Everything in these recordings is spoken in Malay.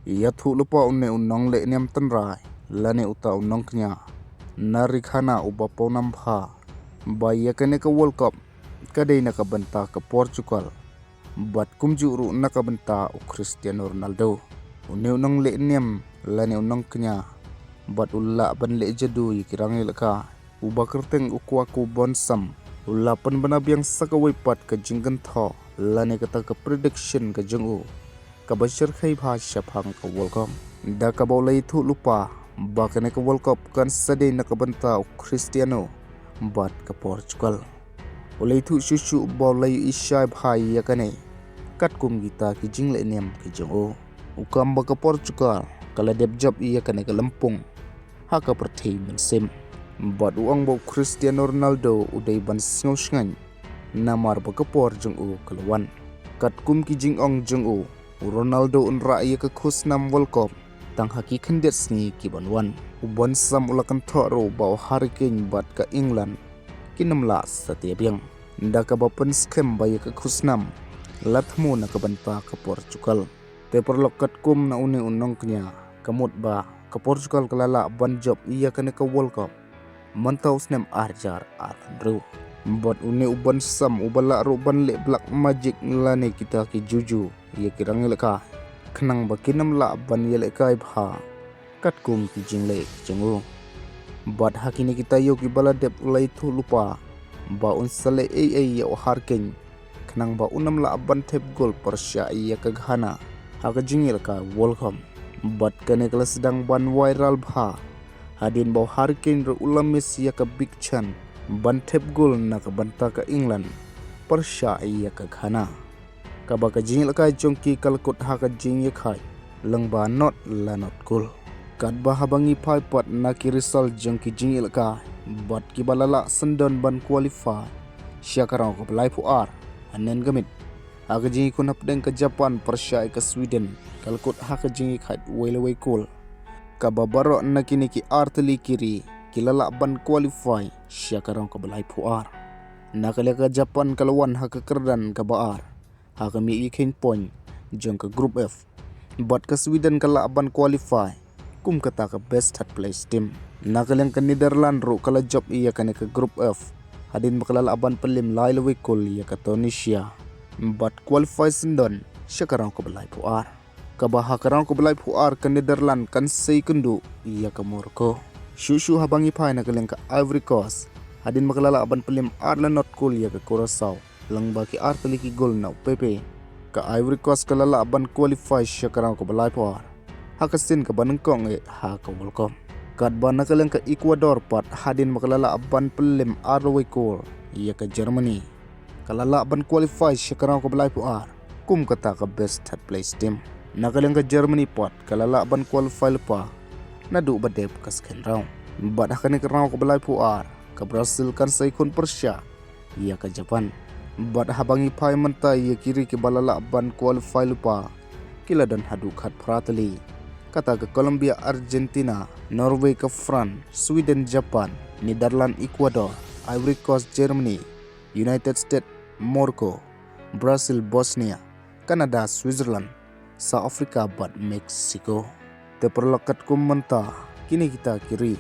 Ia thuh lupa unne nong le niam tanrai lane uta nong kñia narikhana ubapo nampha ba ia kene ka World Cup kadai naka benta ka Portugal bat kumjuru naka benta u Cristiano Ronaldo unne nong le niam lane nong kñia bat ulla ban le jadu yikirang ilaka ubakerteng ukwaku bonsam ulla pan banabiang sakawai pat ka jinggan tho lane kata ka prediction ka jengu ka bashir khai bha shaphang ka World Cup da ka bolai thu lupa ba kene ka World Cup kan sade naka benta u Cristiano bat ka Portugal ulai thu shushu bolai ishai bhai yakane kat kum gita ki jingle niam ki jengu ukam ba ka Portugal kala dep job yakane ka Lampung haka perthei mensim bat uang bo Cristiano Ronaldo udai ban singo shngan namar ba ka por jeng u kalwan kat kum ki jing ong jeng u Ronaldo unra ya ka khusnam World Cup tang haki khandet sngi ki banwan uban sam ulakan thoro ba hurricane bat ka England kinamla satiabiang ndaka ba pen scam ba ya ka khusnam lathmu na ka banta ka Portugal te perlok kat kum na une unong knya kamut ba ka Portugal kalala ban job iya kane ka World Cup mantau snem arjar atandru but une uban sam ubala ro ban le black magic lane kita ki juju iya kirang leka khnang ba kinam la ban yele kai bha kat kum ki jingle jengu but hakini kita yo ki bala dep ulai thu lupa ba unsale yo harken khnang ba unam la ban thep gol persya iya ka ghana haka jingil ka World Cup but kane kala sedang ban viral bha hadin bau hurricane ro ulam Messi ka big chan ban thep gol na ka banta ka England persya iya ka ghana ka ba ka jingil ka jongki kalkut haka jing khai langba not la not gol kat ba habangi phai pat na ki result jongki jingil ka but ki balala sendon ban qualify syakarang ko live ar anen gamit haka jingi kun hapdeng ka Japan persya ka Sweden kalkut haka jingi khat wailawai kol ka babaro na kiniki artli kiri kilala ban qualify syakarang ko balai puar nakale ka Japan kalwan haka kerdan ka baar haka mi ikin point jong ka group F but ka Sweden kala ban qualify kum kata ka best third place team nakaleng ka Netherlands ro kala job iya kane ka group F hadin makalala ban pelim lailawai kol iya ka Tunisia but qualify sendon syakarang ko balai puar kabaha karang ko balai puar ka Netherlands kan sei kendu iya ka Morocco shushu habangi phai na kaleng ka Ivory Coast hadin makalala ban pelim Ireland not kol iya ka Curacao lang baki artli ki gol na pepe ka Ivory Coast kalala ban qualify syakarang ko balai puar hakasin ka banengkong ha ka World Cup kat ban na kaleng ka Ecuador pat hadin makalala ban pelim Arway kol iya ka Germany kalala ban qualify syakarang ko balai puar kum kata ka best third place team nakaleng ka Germany pot kalala ban qualify lepa nadu badep ka second round bat hakane ka round ko balai puar ka Brazil kan sai kun Persya iya ka Japan bat habangi phai manta iya kiri ki balala ban qualify lepa kila dan hadu khat pratali kata ka Colombia Argentina Norway ka France Sweden Japan Netherlands Ecuador Ivory Coast Germany United States Morocco Brazil Bosnia Canada Switzerland South Africa bat Mexico te perlakat kum menta kini kita kiri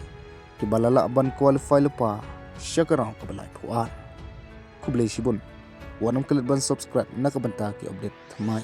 ki balala ban qualify lepa syakarang ka balai puar ku blai sibun wanam kelit ban subscribe nak benta ki update thamai